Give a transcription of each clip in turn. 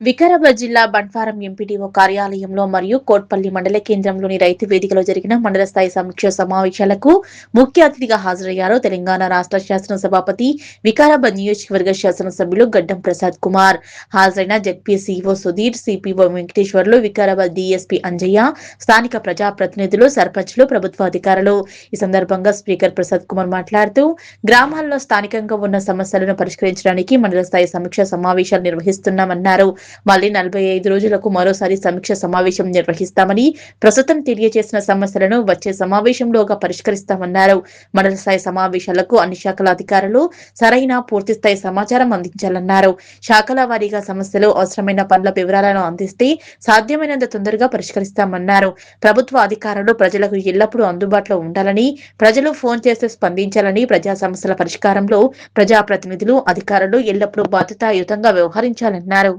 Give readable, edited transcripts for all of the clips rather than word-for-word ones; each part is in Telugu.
వికారాబాద్ జిల్లా బంట్వారం ఎంపీడీఓ కార్యాలయంలో మరియు కోట్పల్లి మండల కేంద్రంలోని రైతు వేదికలో జరిగిన మండల స్థాయి సమీక్ష సమావేశాలకు ముఖ్య అతిథిగా హాజరయ్యారు తెలంగాణ రాష్ట్ర శాసనసభాపతి వికారాబాద్ నియోజకవర్గ శాసనసభ్యులు గడ్డం ప్రసాద్ కుమార్. హాజరైన ZP CEO Sudheer, CPO Venkateswarlu, Vikarabad DSP Anjaiah, స్థానిక ప్రజాప్రతినిధులు, సర్పంచ్లు, ప్రభుత్వ అధికారులు. ఈ సందర్భంగా స్పీకర్ ప్రసాద్ కుమార్ మాట్లాడుతూ గ్రామాల్లో స్థానికంగా ఉన్న సమస్యలను పరిష్కరించడానికి మండల స్థాయి సమీక్ష సమావేశాలు నిర్వహిస్తున్నామన్నారు. మళ్లీ 45 రోజులకు మరోసారి సమీక్ష సమావేశం నిర్వహిస్తామని, ప్రస్తుతం తెలియజేసిన సమస్యలను వచ్చే సమావేశంలోగా పరిష్కరిస్తామన్నారు. మండల స్థాయి సమావేశాలకు అన్ని శాఖల అధికారులు సరైన పూర్తిస్థాయి సమాచారం అందించాలన్నారు. శాఖల వారీగా సమస్యలు, అవసరమైన పనుల వివరాలను అందిస్తే సాధ్యమైనంత తొందరగా పరిష్కరిస్తామన్నారు. ప్రభుత్వ అధికారులు ప్రజలకు ఎల్లప్పుడూ అందుబాటులో ఉండాలని, ప్రజలు ఫోన్ చేస్తే స్పందించాలని, ప్రజా సమస్యల పరిష్కారంలో ప్రజాప్రతినిధులు, అధికారులు ఎల్లప్పుడూ బాధ్యతాయుతంగా వ్యవహరించాలన్నారు.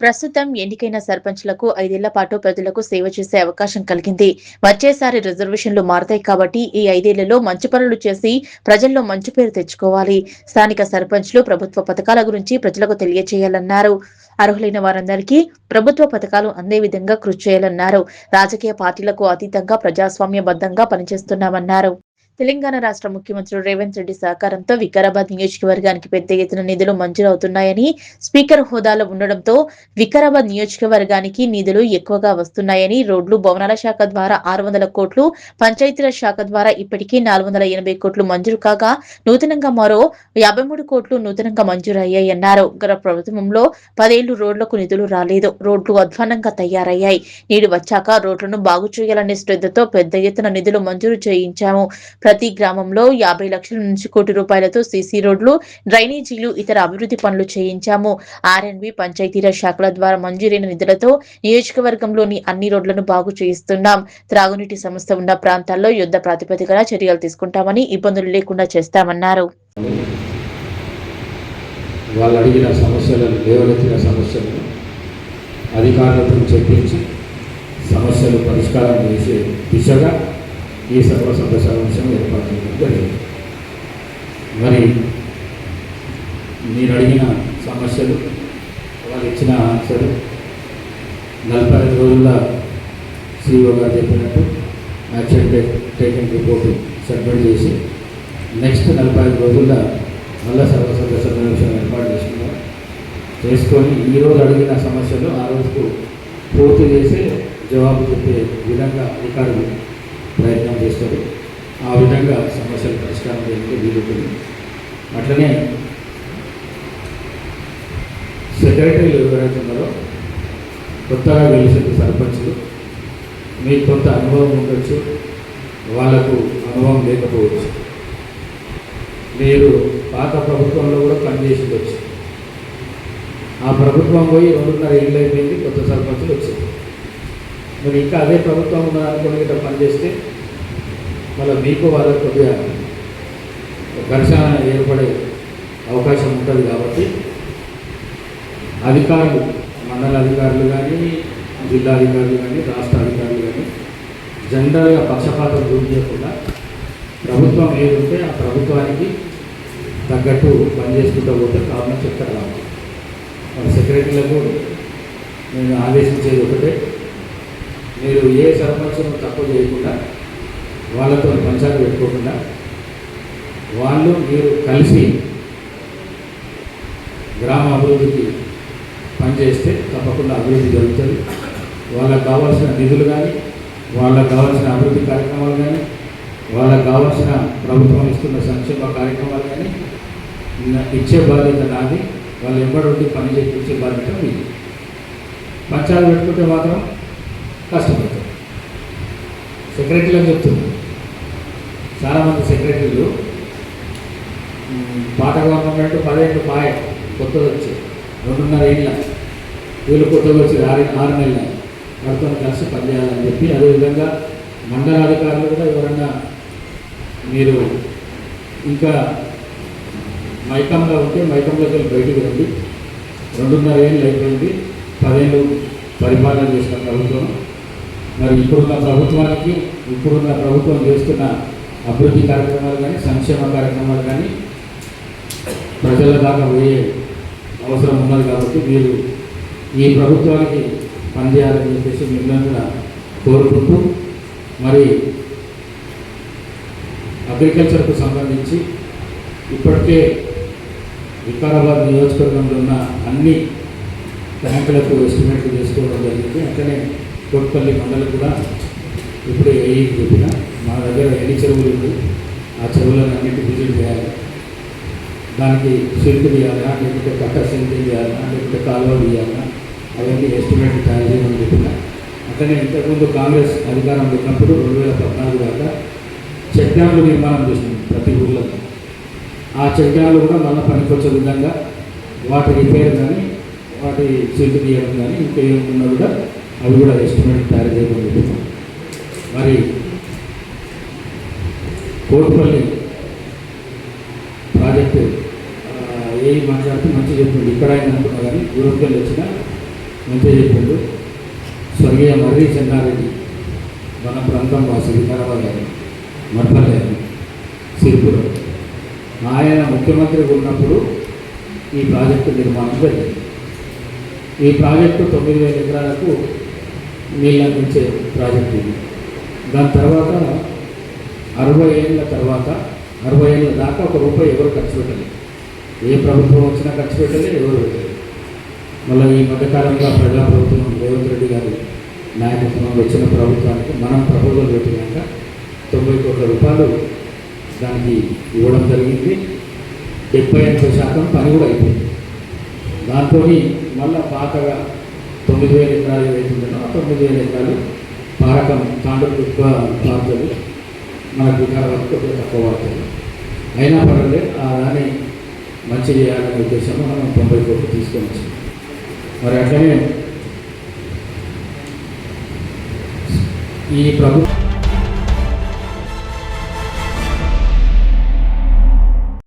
ప్రస్తుతం ఎన్నికైన సర్పంచ్లకు 5 ఏళ్ల పాటు ప్రజలకు సేవ చేసే అవకాశం కలిగింది. వచ్చేసారి రిజర్వేషన్లు మారతాయి కాబట్టి ఈ 5 ఏళ్లలో మంచి పనులు చేసి ప్రజల్లో మంచి పేరు తెచ్చుకోవాలి. స్థానిక సర్పంచ్లు ప్రభుత్వ పథకాల గురించి ప్రజలకు తెలియచేయాలన్నారు. అర్హులైన వారందరికీ ప్రభుత్వ పథకాలు అందే విధంగా కృషి చేయాలన్నారు. రాజకీయ పార్టీలకు అతీతంగా ప్రజాస్వామ్యబద్ధంగా పనిచేస్తున్నామన్నారు. తెలంగాణ రాష్ట్ర ముఖ్యమంత్రి రేవంత్ రెడ్డి సహకారంతో వికారాబాద్ నియోజకవర్గానికి పెద్ద ఎత్తున నిధులు మంజూరవుతున్నాయని, స్పీకర్ హోదాలో ఉండడంతో వికారాబాద్ నియోజకవర్గానికి నిధులు ఎక్కువగా వస్తున్నాయని, రోడ్లు, భవనాల శాఖ ద్వారా 600 కోట్లు, పంచాయతీరాజ్ శాఖ ద్వారా ఇప్పటికీ 480 కోట్లు మంజూరు కాగా నూతనంగా మరో 53 కోట్లు నూతనంగా మంజూరయ్యాయన్నారు. గత ప్రభుత్వంలో 10 ఏళ్లు రోడ్లకు నిధులు రాలేదు. రోడ్లు అధ్వాన్నంగా తయారయ్యాయి. నీరు వచ్చాక రోడ్లను బాగు చేయాలనే శ్రద్ధతో పెద్ద ఎత్తున నిధులు మంజూరు చేయించాము. ప్రతి గ్రామంలో 50 లక్షల నుంచి కోటి రూపాయలతో సీసీ రోడ్లు, డ్రైనేజీలు, ఇతర అభివృద్ధి పనులు చేయించాము. ఆర్ఎండ్బి, పంచాయతీరాజ్ శాఖల ద్వారా మంజూరైన నిధులతో నియోజకవర్గంలోని అన్ని రోడ్లను బాగు చేయిస్తున్నాం. త్రాగునీటి సమస్య ఉన్న ప్రాంతాల్లో యుద్ధ ప్రాతిపదికన చర్యలు తీసుకుంటామని, ఇబ్బందులు లేకుండా చేస్తామన్నారు. వాళ్ళు అడిగిన సమస్యలను, లేవనెత్తిన సమస్యలను అధికారులతో చర్చించి సమస్యలు పరిష్కారం చేసే దిశగా ఈ సర్వసభ్య సమావేశం ఏర్పాటు చేయడం జరిగింది. మరి మీరు అడిగిన సమస్యలు, వాళ్ళు ఇచ్చిన ఆన్సర్ 45 రోజుల్లో సిఇఓ గారు చెప్పినట్టు యాక్షన్ టేకింగ్ రిపోర్టు సబ్మిట్ చేసి నెక్స్ట్ 45 రోజుల్లో మళ్ళీ సర్వసభ్య సమావేశం ఏర్పాటు చేసుకొని ఈరోజు అడిగిన సమస్యలు ఆ రోజుకు పూర్తి చేసి జవాబు చెప్పే విధంగా అధికారులు ప్రయత్నం చేస్తారు. ఆ విధంగా సమస్యలు పరిష్కారం చేయడానికి వీలుంటుంది. అట్లనే సెక్రటరీలు ఎవరైతే ఉన్నారో కొత్తగా గెలిచిన సర్పంచ్లు, మీకు కొంత అనుభవం ఉండొచ్చు, వాళ్ళకు అనుభవం లేకపోవచ్చు. మీరు పాత ప్రభుత్వంలో కూడా పనిచేసి ఉండొచ్చు. ఆ ప్రభుత్వం పోయి 2.5 ఏళ్ళు అయిపోయింది, కొత్త సర్పంచులు వచ్చారు. మరి ఇంకా అదే ప్రభుత్వం ఉన్నదనుకుని ఇట్లా పనిచేస్తే మళ్ళీ మీకు వాళ్ళకు కొద్దిగా ఘర్షణ ఏర్పడే అవకాశం ఉంటుంది. కాబట్టి అధికారులు, మండల అధికారులు కానీ, జిల్లా అధికారులు కానీ, రాష్ట్ర అధికారులు కానీ జనరల్గా పక్షపాతం దూరం చేయకుండా ప్రభుత్వం ఏదుంటే ఆ ప్రభుత్వానికి తగ్గట్టు పనిచేసుకుంటూ పోతే కారణం చెప్తారు. కాబట్టి మన సెక్రటరీలకు నేను ఆదేశించేది ఒకటే, మీరు ఏ సర్పంచ్ను తక్కువ చేయకుండా, వాళ్ళతో పంచాయతీ పెట్టుకోకుండా, వాళ్ళు మీరు కలిసి గ్రామ అభివృద్ధికి పనిచేస్తే తప్పకుండా అభివృద్ధి జరుగుతుంది. వాళ్ళకు కావాల్సిన నిధులు కానీ, వాళ్ళకు కావాల్సిన అభివృద్ధి కార్యక్రమాలు కానీ, వాళ్ళకు కావాల్సిన ప్రభుత్వం ఇస్తున్న సంక్షేమ కార్యక్రమాలు కానీ ఇచ్చే బాధ్యత నాది. వాళ్ళు ఎంబడి పని చేయించే బాధ్యత మీది. పంచాయతీ పెట్టుకుంటే మాత్రం కష్టపడతారు. సెక్రటరీలు అని చెప్తున్నారు. చాలామంది సెక్రటరీలు పాత గవర్నమెంట్ 10 ఏళ్ళు పాయ, కొత్తది వచ్చి 2.5 ఏళ్ళ, వీళ్ళు కొత్తగా వచ్చి 6 నెలల వారితో కలిసి పనిచేయాలని చెప్పి, అదేవిధంగా మండలాధికారులు కూడా ఎవరన్నా మీరు ఇంకా మైకంలో ఉంటే మైకంలోకి వెళ్ళి బయటకు రండి. 2.5 ఏళ్ళు అయిపోయింది, 10 ఏళ్ళు పరిపాలన చేసిన ప్రభుత్వం. మరి ఇప్పుడున్న ప్రభుత్వానికి, ఇప్పుడున్న ప్రభుత్వం చేస్తున్న అభివృద్ధి కార్యక్రమాలు కానీ, సంక్షేమ కార్యక్రమాలు కానీ ప్రజల దాకా పోయే అవసరం ఉన్నది. కాబట్టి మీరు ఈ ప్రభుత్వానికి పనిచేయాలని చెప్పేసి మిమ్మల్ని కూడా కోరుకుంటూ, మరి అగ్రికల్చర్కు సంబంధించి ఇప్పటికే వికారాబాద్ నియోజకవర్గంలో ఉన్న అన్ని ట్యాంకులకు ఎస్టిమేట్లు చేసుకోవడం జరిగింది. అట్లనే కోట్పల్లి మండలం కూడా ఇప్పుడు చెప్పిన మా దగ్గర ఎన్ని చెరువులు ఉంది, ఆ చెరువులను అన్నింటి విజిట్ చేయాలి, దానికి సిల్క్ తీయాలా, లేకపోతే కట్ట సిల్క్ చేయాలా, లేకపోతే కాలువ తీయాలా, అవన్నీ ఎస్టిమేట్ తయారు చేయమని చెప్పిన. అట్లనే ఇంతకుముందు కాంగ్రెస్ అధికారంలో ఉన్నప్పుడు 2014 దాకా చెక్ డ్యామ్లు నిర్మాణం చేసింది ప్రతి ఊళ్ళో. ఆ చెక్ డ్యామ్లు కూడా మళ్ళీ పనికొచ్చే విధంగా వాటి రిపేర్ కానీ వాటి సిల్క్ తీయడం కానీ ఇంకేమున్నా కూడా అవి కూడా ఎస్టిమేట్ తయారు చేయమని చెప్పినాం. మరి కోట్పల్లి ప్రాజెక్టు ఏ మాట్లాడితే మంచిగా చెప్పిండు, ఇక్కడ ఆయన అనుకున్నా కానీ దూరంకి వచ్చినా మంచిగా చెప్పిండు. స్వర్గీయ మర్రి చెన్నారెడ్డి మన ప్రాంతం వాసి వికారాబాద్ గారు, మర్పల్లి గారు, సిరిపురం, ఆయన ముఖ్యమంత్రిగా ఉన్నప్పుడు ఈ ప్రాజెక్టు నిర్మాణం జరిగింది. ఈ ప్రాజెక్టు 9,000 ఎకరాలకు నీళ్ళు అందించే ప్రాజెక్టు ఇది. దాని తర్వాత 60 ఏళ్ళ తర్వాత 60 ఏళ్ళ దాకా ₹1 ఎవరు ఖర్చు పెట్టలేదు. ఏ ప్రభుత్వం వచ్చినా ఖర్చు పెట్టలేదు, ఎవరు పెట్టలేదు. మళ్ళీ ఈ మధ్యకాలంలో ప్రజాప్రభుత్వం రేవంత్ రెడ్డి గారి నాయకత్వంలో వచ్చిన ప్రభుత్వానికి మనం ప్రపోజల్ పెట్టినాక ₹90 కోట్ల దానికి ఇవ్వడం జరిగింది. 70-80% పని కూడా అయిపోయింది. దాంతో మళ్ళీ పాతగా 9,000 ఎకరాలు ఏదైతుందో ఆ 9,000 ఎకరాలు పారకం తాండూరు ఎక్కువ పారుతుంది, మనకు వికారాబాద్ కొద్దిగా తక్కువ పడుతుంది. అయినా పర్వాలేదు, దాన్ని మంచి చేయాలనే ఉద్దేశంలో మనం 90 కోట్లు తీసుకొని వచ్చాం. మరి అట్లనే ఈ ప్రభుత్వం